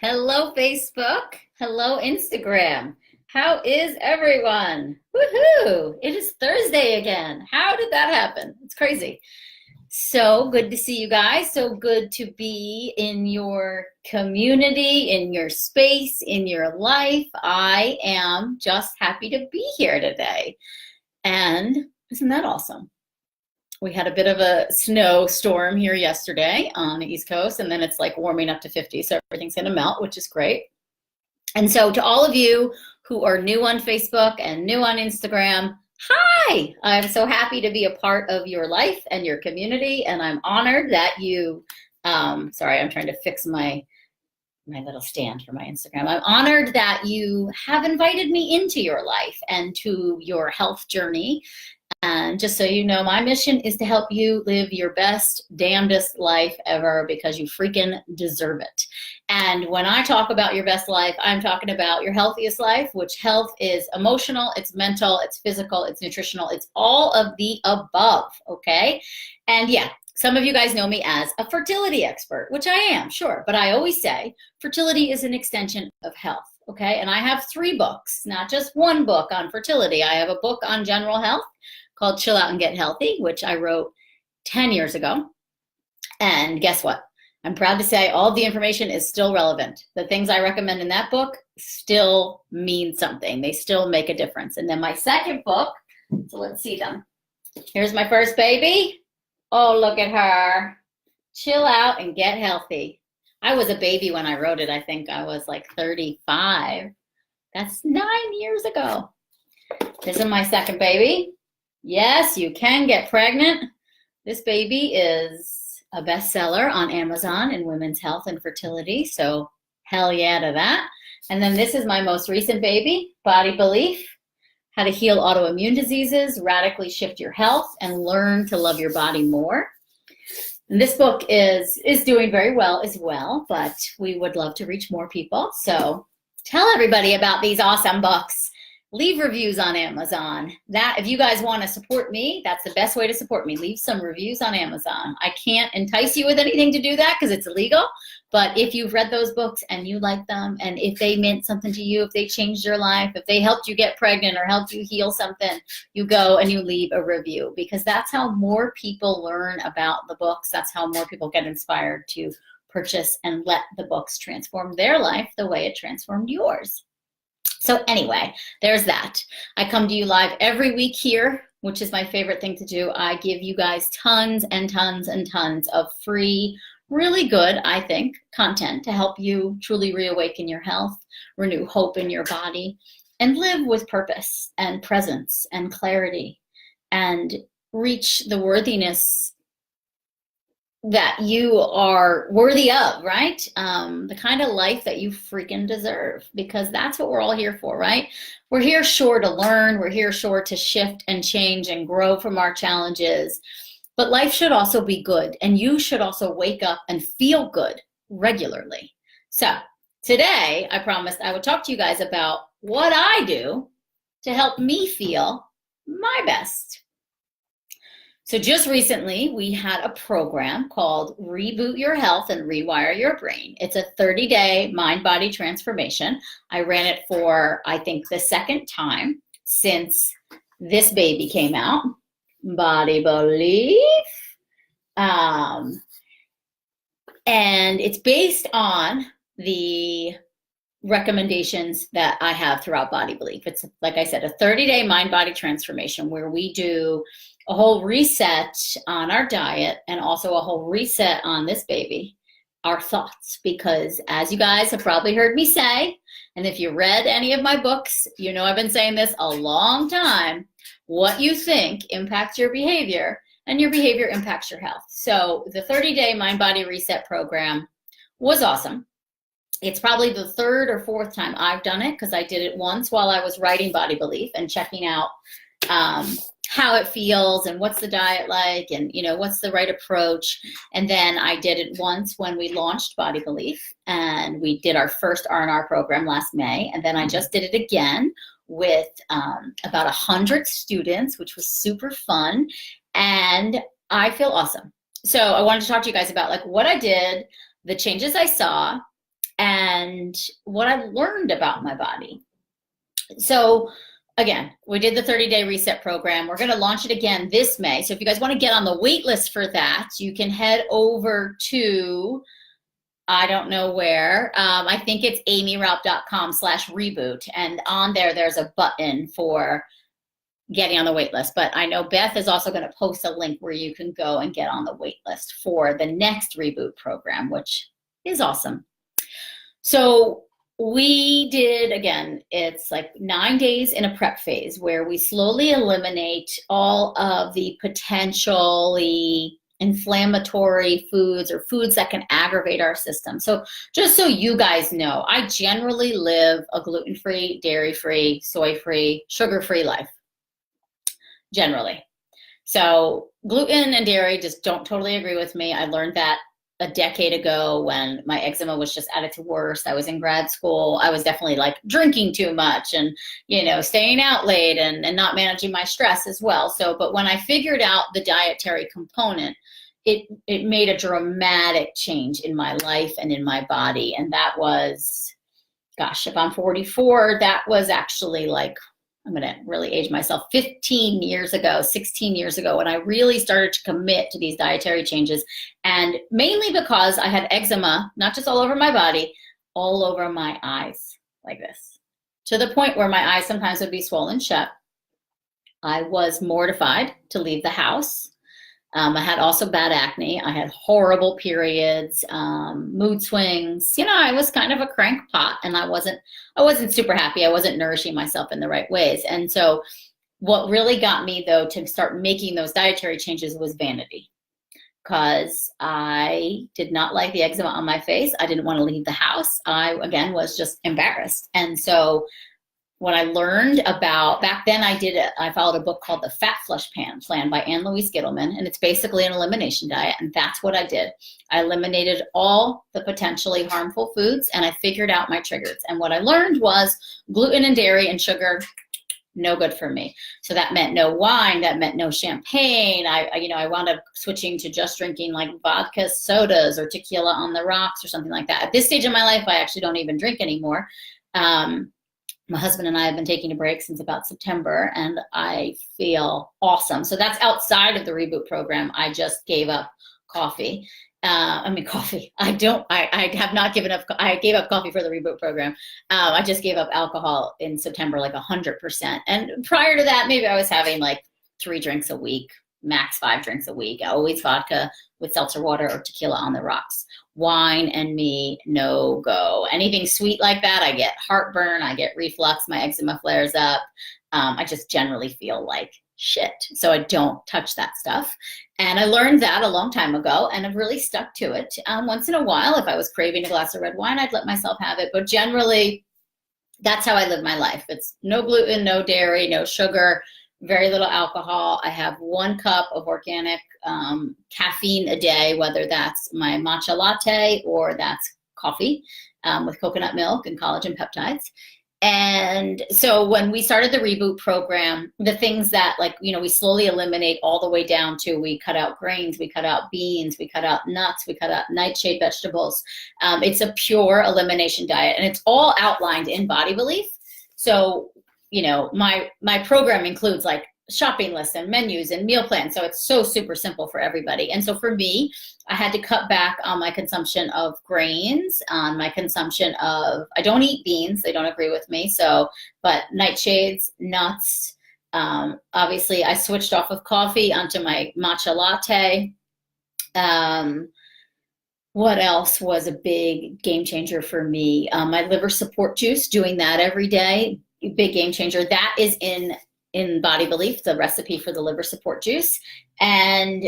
Hello, Facebook. Hello, Instagram. How is everyone? Woohoo! It is Thursday again. How did that happen? It's crazy. So good to see you guys. So good to be in your community, in your space, in your life. I am just happy to be here today. And isn't that awesome? We had a bit of a snowstorm here yesterday on the East Coast, and then it's like warming up to 50, so everything's gonna melt, which is great. And so to all of you who are new on Facebook and new on Instagram, hi! I'm so happy to be a part of your life and your community, and I'm honored that you, sorry, I'm trying to fix my little stand for my Instagram. I'm honored that you have invited me into your life and to your health journey. And just so you know, my mission is to help you live your best, damnedest life ever because you freaking deserve it. And when I talk about your best life, I'm talking about your healthiest life, which health is emotional, it's mental, it's physical, it's nutritional, it's all of the above, okay? And yeah, some of you guys know me as a fertility expert, which I am, sure. But I always say fertility is an extension of health, okay? And I have 3 books, not just one book on fertility. I have a book on general health called Chill Out and Get Healthy, which I wrote 10 years ago. And guess what? I'm proud to say all the information is still relevant. The things I recommend in that book still mean something. They still make a difference. And then my second book, so let's see them. Here's my first baby. Oh, look at her. Chill Out and Get Healthy. I was a baby when I wrote it. I think I was like 35. That's 9 years ago. This is my second baby. Yes, you can get pregnant. This baby is a bestseller on Amazon in women's health and fertility, so hell yeah to that. And then this is my most recent baby, Body Belief, How to Heal Autoimmune Diseases, Radically Shift Your Health, and Learn to Love Your Body More. And this book is doing very well as well, but we would love to reach more people. So tell everybody about these awesome books. Leave reviews on Amazon. That if you guys want to support me, that's the best way to support me. Leave some reviews on Amazon. I can't entice you with anything to do that because it's illegal. But if you've read those books and you like them, and if they meant something to you, if they changed your life, if they helped you get pregnant or helped you heal something, you go and you leave a review, because that's how more people learn about the books. That's how more people get inspired to purchase and let the books transform their life the way it transformed yours. So anyway, there's that. I come to you live every week here, which is my favorite thing to do. I give you guys tons and tons and tons of free, really good, I think, content to help you truly reawaken your health, renew hope in your body, and live with purpose and presence and clarity and reach the worthiness that you are worthy of, right? The kind of life that you freaking deserve, because that's what we're all here for, right? We're here sure to learn. We're here sure to shift and change and grow from our challenges. But life should also be good, and you should also wake up and feel good regularly. So today, I promised I would talk to you guys about what I do to help me feel my best. So just recently, we had a program called Reboot Your Health and Rewire Your Brain. It's a 30-day mind-body transformation. I ran it for, I think, the second time since this baby came out, Body Belief. And it's based on the recommendations that I have throughout Body Belief. It's, like I said, a 30-day mind-body transformation where we do a whole reset on our diet and also a whole reset on this baby, our thoughts. Because as you guys have probably heard me say, and if you read any of my books, you know I've been saying this a long time, what you think impacts your behavior, and your behavior impacts your health. So the 30-day mind-body reset program was awesome. It's probably the 3rd or 4th time I've done it, because I did it once while I was writing Body Belief and checking out how it feels and what's the diet like and, you know, what's the right approach. And then I did it once when we launched Body Belief, and we did our first R&R program last May. And then I just did it again with about 100 students, which was super fun. And I feel awesome. So I wanted to talk to you guys about like what I did, the changes I saw, and and what I learned about my body. So again, we did the 30-day reset program. We're going to launch it again this May. So if you guys want to get on the wait list for that, you can head over to, I don't know where. I think it's aimeeraupp.com/reboot. And on there, there's a button for getting on the wait list. But I know Beth is also going to post a link where you can go and get on the wait list for the next Reboot program, which is awesome. So we did, again, it's like 9 days in a prep phase where we slowly eliminate all of the potentially inflammatory foods or foods that can aggravate our system. So just so you guys know, I generally live a gluten-free, dairy-free, soy-free, sugar-free life, generally. So gluten and dairy just don't totally agree with me. I learned that a decade ago when my eczema was just at its worst. I was in grad school. I was definitely like drinking too much and, you know, staying out late and not managing my stress as well. So, but when I figured out the dietary component, it made a dramatic change in my life and in my body. And that was, gosh, if I'm 44, that was actually like, I'm going to really age myself, 15 years ago, 16 years ago, when I really started to commit to these dietary changes. And mainly because I had eczema, not just all over my body, all over my eyes, like this, to the point where my eyes sometimes would be swollen shut. I was mortified to leave the house. I had also bad acne. I had horrible periods, mood swings. You know, I was kind of a crankpot, and I wasn't super happy. I wasn't nourishing myself in the right ways. And so what really got me, though, to start making those dietary changes was vanity, because I did not like the eczema on my face. I didn't want to leave the house. I, again, was just embarrassed. And so what I learned about, back then I followed a book called The Fat Flush Plan by Ann Louise Gittleman, and it's basically an elimination diet, and that's what I did. I eliminated all the potentially harmful foods, and I figured out my triggers. And what I learned was gluten and dairy and sugar, no good for me. So that meant no wine, that meant no champagne. I wound up switching to just drinking like vodka sodas or tequila on the rocks or something like that. At this stage in my life, I actually don't even drink anymore. My husband and I have been taking a break since about September, and I feel awesome. So that's outside of the Reboot program. I just gave up coffee. Coffee. I have not given up. I gave up coffee for the Reboot program. I just gave up alcohol in September, like 100%. And prior to that, maybe I was having like 3 drinks a week, max 5 drinks a week, always vodka with seltzer water or tequila on the rocks. Wine and me, no go. Anything sweet like that, I get heartburn, I get reflux, my eczema flares up. I just generally feel like shit. So I don't touch that stuff. And I learned that a long time ago, and I've really stuck to it. Once in a while, if I was craving a glass of red wine, I'd let myself have it. But generally, that's how I live my life. It's no gluten, no dairy, no sugar, very little alcohol. I have 1 cup of organic caffeine a day, whether that's my matcha latte or that's coffee with coconut milk and collagen peptides. And so when we started the Reboot program, the things that, like, you know, we slowly eliminate all the way down to, we cut out grains, we cut out beans, we cut out nuts, we cut out nightshade vegetables. It's a pure elimination diet, and it's all outlined in Body Belief. So, you know, my program includes like shopping lists and menus and meal plans. So it's so super simple for everybody. And so for me, I had to cut back on my consumption of grains, on my consumption of, I don't eat beans, they don't agree with me. So, but nightshades, nuts, obviously I switched off of coffee onto my matcha latte. What else was a big game changer for me? My liver support juice, doing that every day, big game changer. That is in Body Belief, the recipe for the liver support juice, and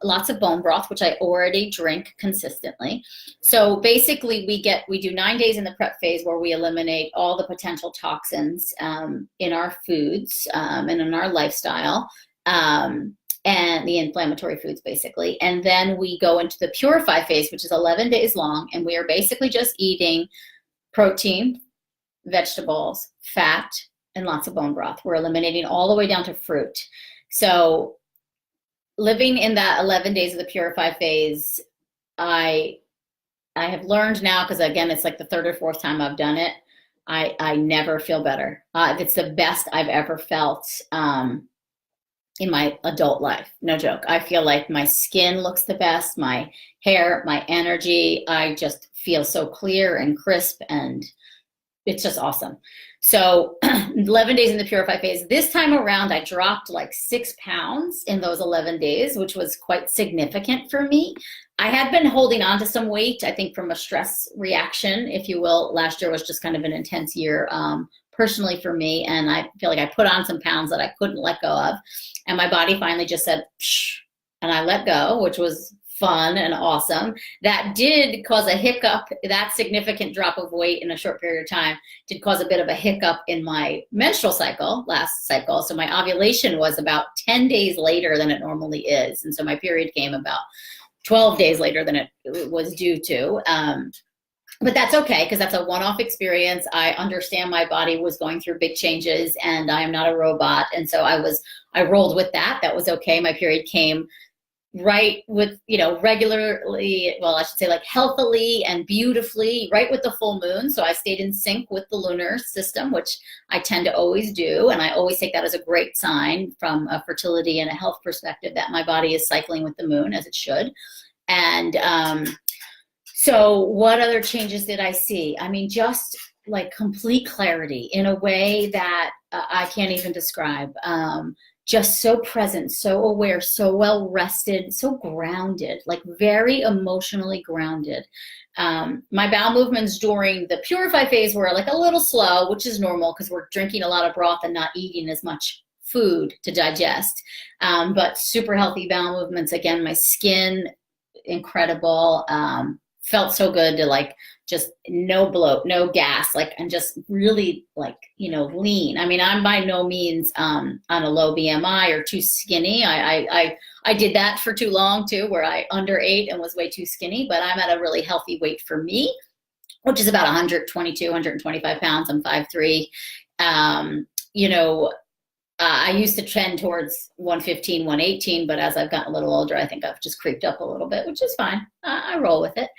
lots of bone broth, which I already drink consistently. So basically we do 9 days in the prep phase where we eliminate all the potential toxins in our foods and in our lifestyle, and the inflammatory foods basically. And then we go into the purify phase, which is 11 days long, and we are basically just eating protein, vegetables, fat, and lots of bone broth. We're eliminating all the way down to fruit. So living in that 11 days of the purify phase, I I have learned now, because again, it's like the third or fourth time I've done it. I never feel better. It's the best I've ever felt in my adult life. No joke. I feel like my skin looks the best, my hair, my energy. I just feel so clear and crisp, and it's just awesome. So 11 days in the Purify phase. This time around, I dropped like 6 pounds in those 11 days, which was quite significant for me. I had been holding on to some weight, I think from a stress reaction, if you will. Last year was just kind of an intense year personally for me. And I feel like I put on some pounds that I couldn't let go of. And my body finally just said, psh, and I let go, which was fun and awesome. That did cause a hiccup. That significant drop of weight in a short period of time did cause a bit of a hiccup in my menstrual cycle, last cycle. So my ovulation was about 10 days later than it normally is. And so my period came about 12 days later than it was due to. But that's okay, because that's a one-off experience. I understand my body was going through big changes, and I am not a robot. And so I rolled with that. That was okay. My period came right with, regularly, well, I should say like healthily and beautifully, right with the full moon. So I stayed in sync with the lunar system, which I tend to always do. And I always take that as a great sign from a fertility and a health perspective, that my body is cycling with the moon as it should. And so what other changes did I see? I mean, just like complete clarity in a way that I can't even describe. Just so present, so aware, so well rested, so grounded, like very emotionally grounded. My bowel movements during the Purify phase were like a little slow, which is normal because we're drinking a lot of broth and not eating as much food to digest. But super healthy bowel movements. Again, my skin, incredible. Felt so good to like just no bloat, no gas, like, and just really like, lean. I mean, I'm by no means on a low BMI or too skinny. I did that for too long too, where I underate and was way too skinny, but I'm at a really healthy weight for me, which is about 122, 125 pounds. I'm 5'3". I used to trend towards 115, 118, but as I've gotten a little older, I think I've just creeped up a little bit, which is fine. I roll with it.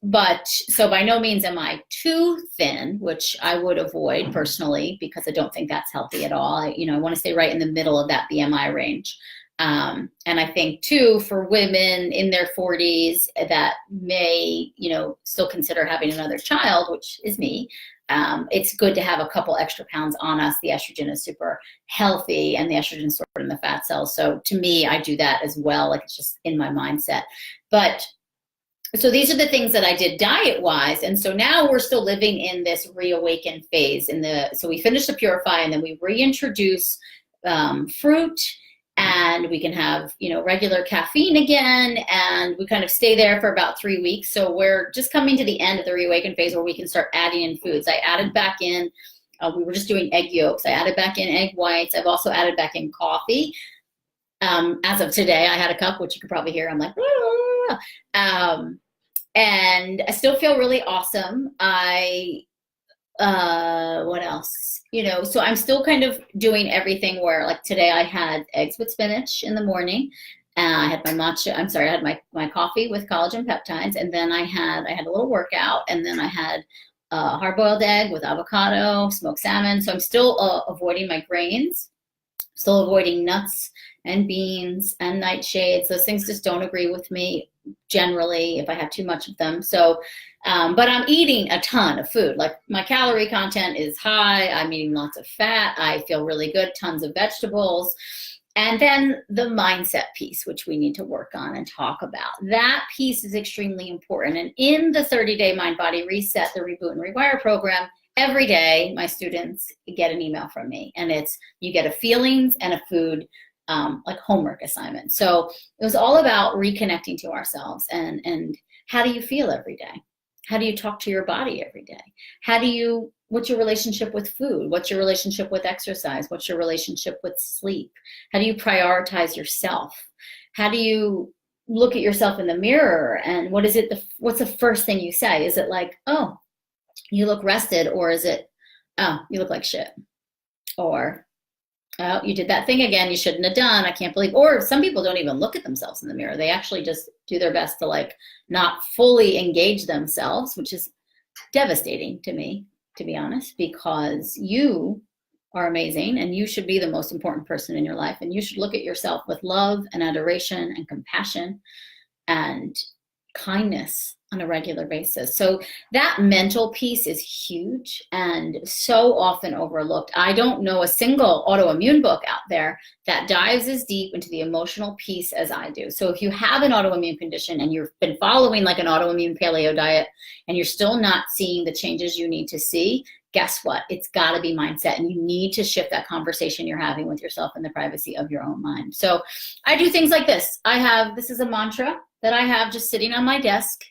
But so by no means am I too thin, which I would avoid personally, because I don't think that's healthy at all. I want to stay right in the middle of that BMI range. And I think too, for women in their 40s that may, still consider having another child, which is me, it's good to have a couple extra pounds on us. The estrogen is super healthy, and the estrogen is stored in the fat cells. So to me, I do that as well. Like, it's just in my mindset. But so these are the things that I did diet-wise. And so now we're still living in this reawaken phase. So we finish the Purify, and then we reintroduce fruit, and we can have, regular caffeine again, and we kind of stay there for about 3 weeks. So we're just coming to the end of the reawaken phase where we can start adding in foods. I added back in, we were just doing egg yolks. I added back in egg whites. I've also added back in coffee. As of today, I had a cup, which you could probably hear. I'm like, and I still feel really awesome. What else? So I'm still kind of doing everything where, like, today I had eggs with spinach in the morning. I had my matcha, I had my coffee with collagen peptides. And then I had a little workout. And then I had a hard-boiled egg with avocado, smoked salmon. So I'm still avoiding my grains, still avoiding nuts and beans and nightshades. Those things just don't agree with me generally if I have too much of them. So, but I'm eating a ton of food. Like, my calorie content is high. I'm eating lots of fat. I feel really good, tons of vegetables. And then the mindset piece, which we need to work on and talk about. That piece is extremely important. And in the 30-day Mind Body Reset, the Reboot and Rewire program, every day my students get an email from me, and it's, you get a feelings and a food like homework assignment. So it was all about reconnecting to ourselves and how do you feel every day? How do you talk to your body every day? What's your relationship with food? What's your relationship with exercise? What's your relationship with sleep? How do you prioritize yourself? How do you look at yourself in the mirror? And what's the first thing you say? Is it like, oh, you look rested? Or is it, oh, you look like shit? Or, oh, you did that thing again you shouldn't have done. I can't believe. Or some people don't even look at themselves in the mirror. They actually just do their best to like not fully engage themselves, which is devastating to me, to be honest, because you are amazing and you should be the most important person in your life, and you should look at yourself with love and adoration and compassion and kindness on a regular basis. So that mental piece is huge and so often overlooked. I don't know a single autoimmune book out there that dives as deep into the emotional piece as I do. So if you have an autoimmune condition and you've been following like an autoimmune paleo diet and you're still not seeing the changes you need to see, guess what? It's got to be mindset, and you need to shift that conversation you're having with yourself in the privacy of your own mind. So I do things like this. This is a mantra that I have just sitting on my desk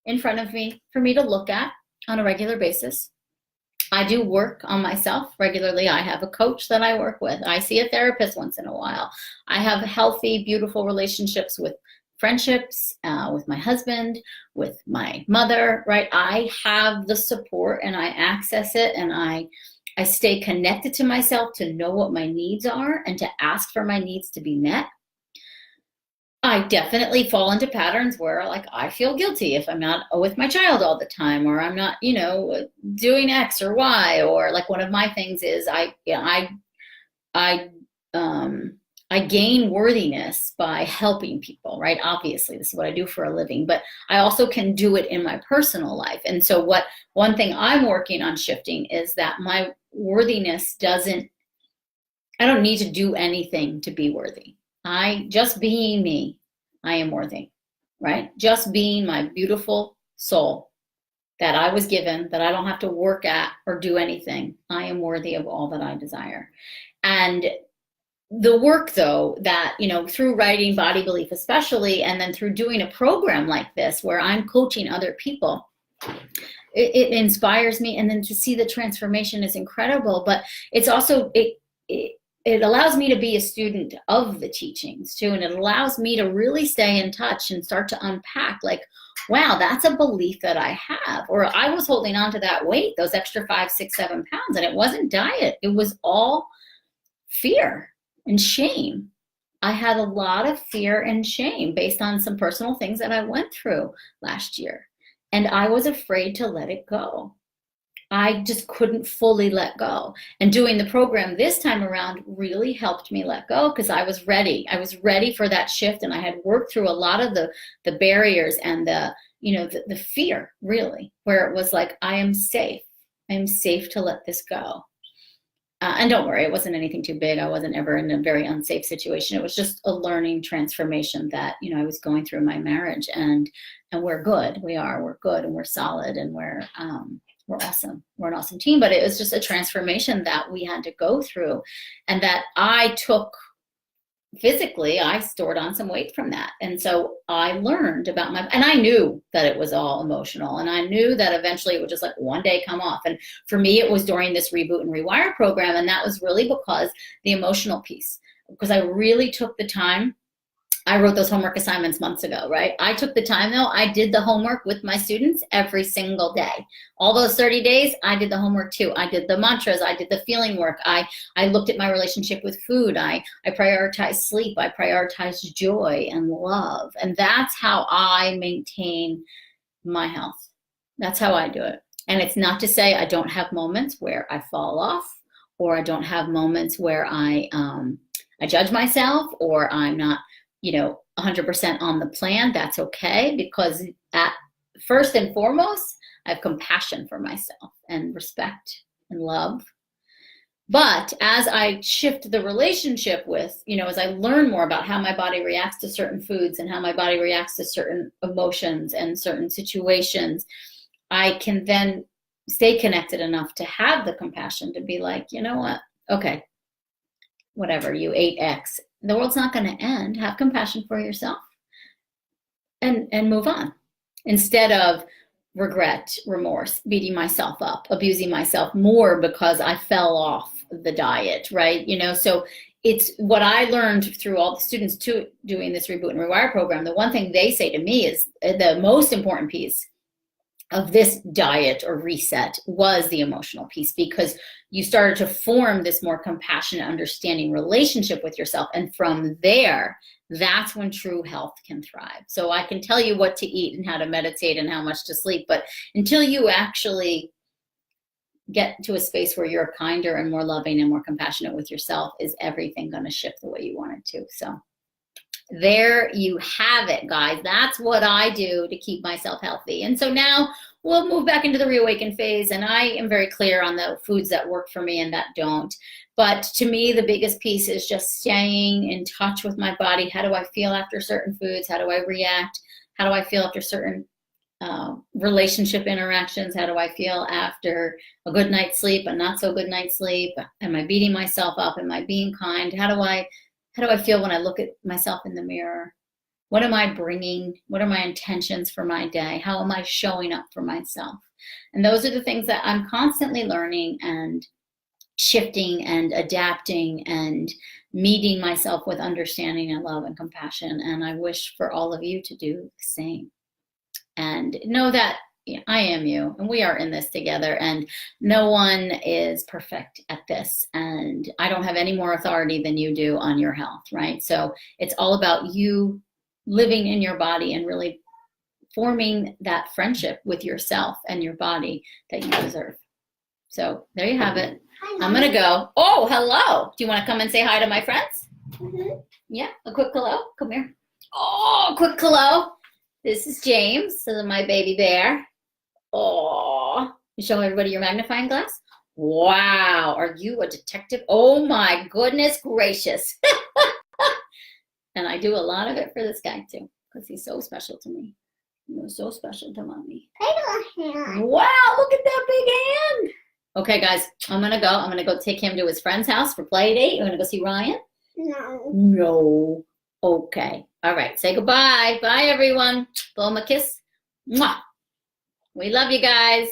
in front of me for me to look at on a regular basis. I do work on myself regularly. I have a coach that I work with. I see a therapist once in a while. I have healthy, beautiful relationships with friendships, with my husband, with my mother, right? I have the support and I access it, and I stay connected to myself to know what my needs are and to ask for my needs to be met. I definitely fall into patterns where like I feel guilty if I'm not with my child all the time, or I'm not, doing X or Y, or like one of my things is I gain worthiness by helping people, right? Obviously, this is what I do for a living, but I also can do it in my personal life. And so one thing I'm working on shifting is that my worthiness I don't need to do anything to be worthy. Just being me, I am worthy, right? Just being my beautiful soul that I was given, that I don't have to work at or do anything. I am worthy of all that I desire. And the work though, that, through writing Body Belief especially, and then through doing a program like this where I'm coaching other people, it inspires me. And then to see the transformation is incredible, but it's also, it allows me to be a student of the teachings too. And it allows me to really stay in touch and start to unpack like, wow, that's a belief that I have, or I was holding on to that weight, those extra 5, 6, 7 pounds. And it wasn't diet. It was all fear and shame. I had a lot of fear and shame based on some personal things that I went through last year. And I was afraid to let it go. I just couldn't fully let go. And doing the program this time around really helped me let go, because I was ready. I was ready for that shift, and I had worked through a lot of the barriers and the fear, really, where it was like, I am safe. I am safe to let this go. And don't worry, it wasn't anything too big. I wasn't ever in a very unsafe situation. It was just a learning transformation that, I was going through my marriage, and we're good. We're good, and we're solid, and we're awesome. We're an awesome team, but it was just a transformation that we had to go through, and that I took physically. I stored on some weight from that. And so I learned about and I knew that it was all emotional, and I knew that eventually it would just like one day come off. And for me, it was during this Reboot and Rewire program. And that was really because the emotional piece, because I really took the time. I wrote those homework assignments months ago, right? I took the time though. I did the homework with my students every single day. All those 30 days, I did the homework too. I did the mantras. I did the feeling work. I looked at my relationship with food. I prioritized sleep. I prioritized joy and love. And that's how I maintain my health. That's how I do it. And it's not to say I don't have moments where I fall off, or I don't have moments where I judge myself, or I'm not 100% on the plan. That's okay, because at first and foremost, I have compassion for myself and respect and love. But as I shift the relationship with, as I learn more about how my body reacts to certain foods and how my body reacts to certain emotions and certain situations, I can then stay connected enough to have the compassion to be like, you know what? Okay, whatever, you ate X. The world's not going to end. Have compassion for yourself and move on, instead of regret, remorse, beating myself up, abusing myself more because I fell off the diet, right? So it's what I learned through all the students doing this Reboot and Rewire program. The one thing they say to me is the most important piece of this diet or reset was the emotional piece, because you started to form this more compassionate, understanding relationship with yourself. And from there, that's when true health can thrive. So I can tell you what to eat and how to meditate and how much to sleep, but until you actually get to a space where you're kinder and more loving and more compassionate with yourself, is everything going to shift the way you want it to. So there you have it, guys. That's what I do to keep myself healthy. And so now we'll move back into the reawaken phase, and I am very clear on the foods that work for me and that don't. But to me, the biggest piece is just staying in touch with my body. How do I feel after certain foods? How do I react? How do I feel after certain relationship interactions? How do I feel after a good night's sleep, a not so good night's sleep? Am I beating myself up? Am I being kind? How do I feel when I look at myself in the mirror? What am I bringing? What are my intentions for my day? How am I showing up for myself? And those are the things that I'm constantly learning and shifting and adapting and meeting myself with understanding and love and compassion. And I wish for all of you to do the same. And know that I am you, and we are in this together, and no one is perfect at this, and I don't have any more authority than you do on your health, right? So it's all about you living in your body and really forming that friendship with yourself and your body that you deserve. So there you have it. Hi, I'm gonna go. Oh, hello. Do you want to come and say hi to my friends? Mm-hmm. Yeah, a quick hello. Come here. Oh, quick hello. This is James. This is my baby bear. Oh, you show everybody your magnifying glass? Wow, are you a detective? Oh my goodness gracious. And I do a lot of it for this guy too, because he's so special to me. He was so special to mommy. Wow, look at that big hand. Okay, guys, I'm gonna go. I'm gonna go take him to his friend's house for play date. You're gonna go see Ryan? No. No. Okay. All right. Say goodbye. Bye, everyone. Blow him a kiss. Mwah. We love you guys.